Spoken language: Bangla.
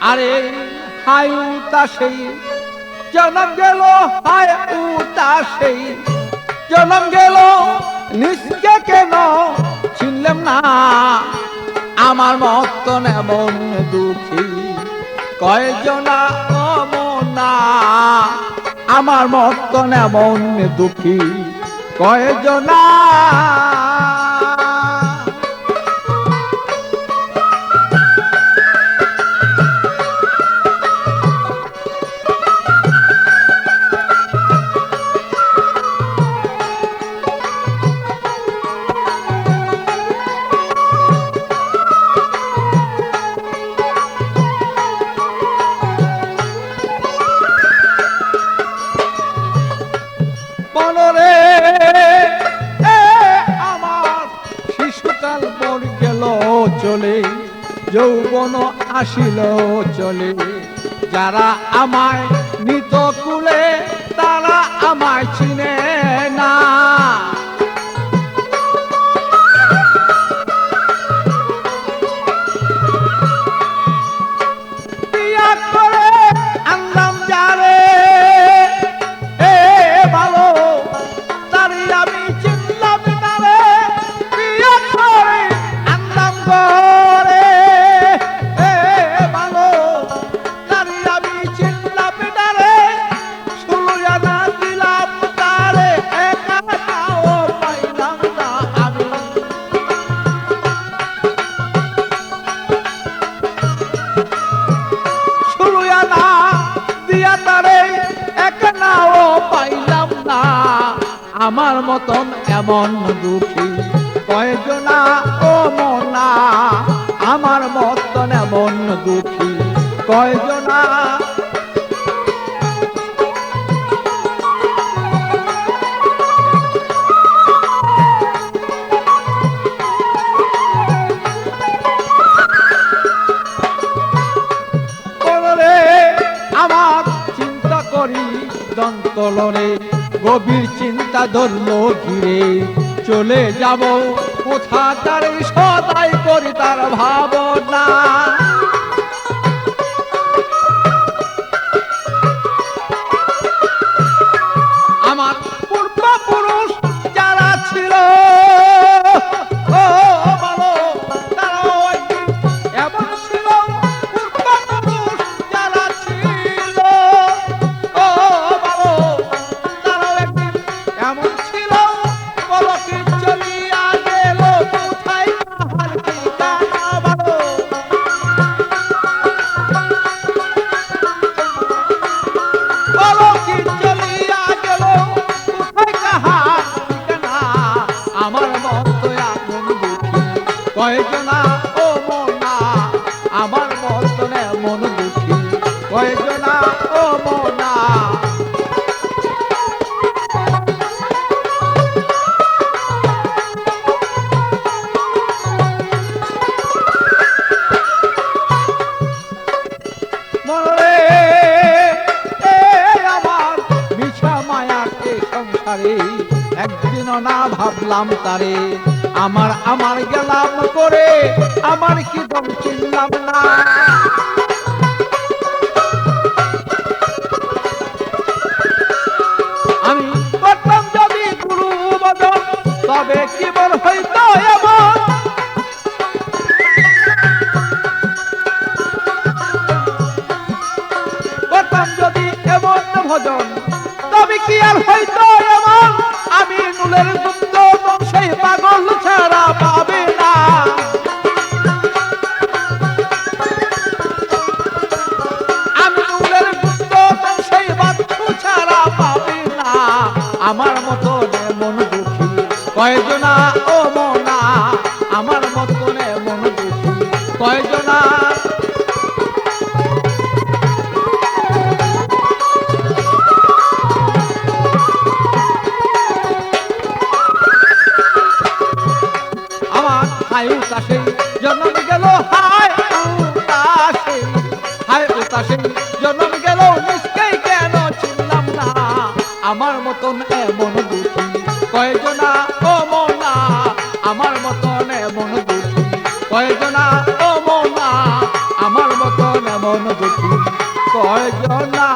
আরে হাই উতাসেই জনম গেল, হাই উতাসেই জনম গেল, নিজকে কেন চিনলাম না। আমার মতন এমন দুঃখী কয়জনা অমনা, আমার মতন এমন দুঃখী কয়জনা। মনরে আমার শিশুকাল পর গেল চলে, যৌবন আসিল চলে। যারা আমায় নিত কুলে তারা আমায় চিনে না। বিয়া করে আনলাম যারে ভালো, তারি আমি চিনলাম না রে। বিয়া করে আনলাম ঘরে ভালো, তারি আমি চিনলাম না রে। শুনুয়া না দিলাম তারে, একা নাও পাইলাম না আমি। শুনুয়া না দিয়া তারে, একা নাও পাইলাম না। আমার মতন এমন দুঃখী কয়জনা ও মনা, আমার মতন এমন দুঃখী কয়জনা। বলরে আমার চিন্তা করি দন্তলরে, গভীর চিন্তা ধরলো ঘিরে। চলে যাব কোথা তার সদাই করি তার ভাবনা। আমার পূর্বপুরুষ যারা ছিল ও বলো, তারাও একদিন এমন ছিল। পূর্বপুরুষ যারা ছিল ও বলো, তারাও একদিন এমন ছিল। বলো কি চলিয়া গেল কোথায় তাহার ঠিকানা বলো। বলো কি চলিয়া গেল কোথায় কাহার ঠিকানা। আমার মতো এমন দুঃখী কয়জনা ও মনা, আমার মতন এমন দুঃখী কয়জনা ও মনা। মনরে আমার মিছা মায়াকে সংসারে, একদিনও না ভাবলাম তারে। আমার গেলাম করে, আমার কি দম চিনলাম না। আমি করতাম যদি গুরু বদন, তবে কি বল হইতো এমন। করতাম যদি এমন ভজন, তবে কি আর হইতো এমন। আমি নুলের দুগ্ধ সেই পাগল ছাড়া পাবে না। আমি নুলের দুগ্ধ সেই বাচ্চু ছাড়া পাবে না। আমার মতো এমন দুঃখী কয়জনা ও মনা, আমার মতো এমন দুঃখী কয়জনা। আমার হাই উতাসে জন্ম গেল, হাই উতাসে, হাই উতাসে জন্ম গেল, নিজকেই কেন চিনলাম না। আমার মতন এমন দুঃখী কয়জনা ও মনা, আমার মতন এমন দুঃখী কয়জনা ও মনা, আমার মতন এমন নয়ন দুটি কয়জনা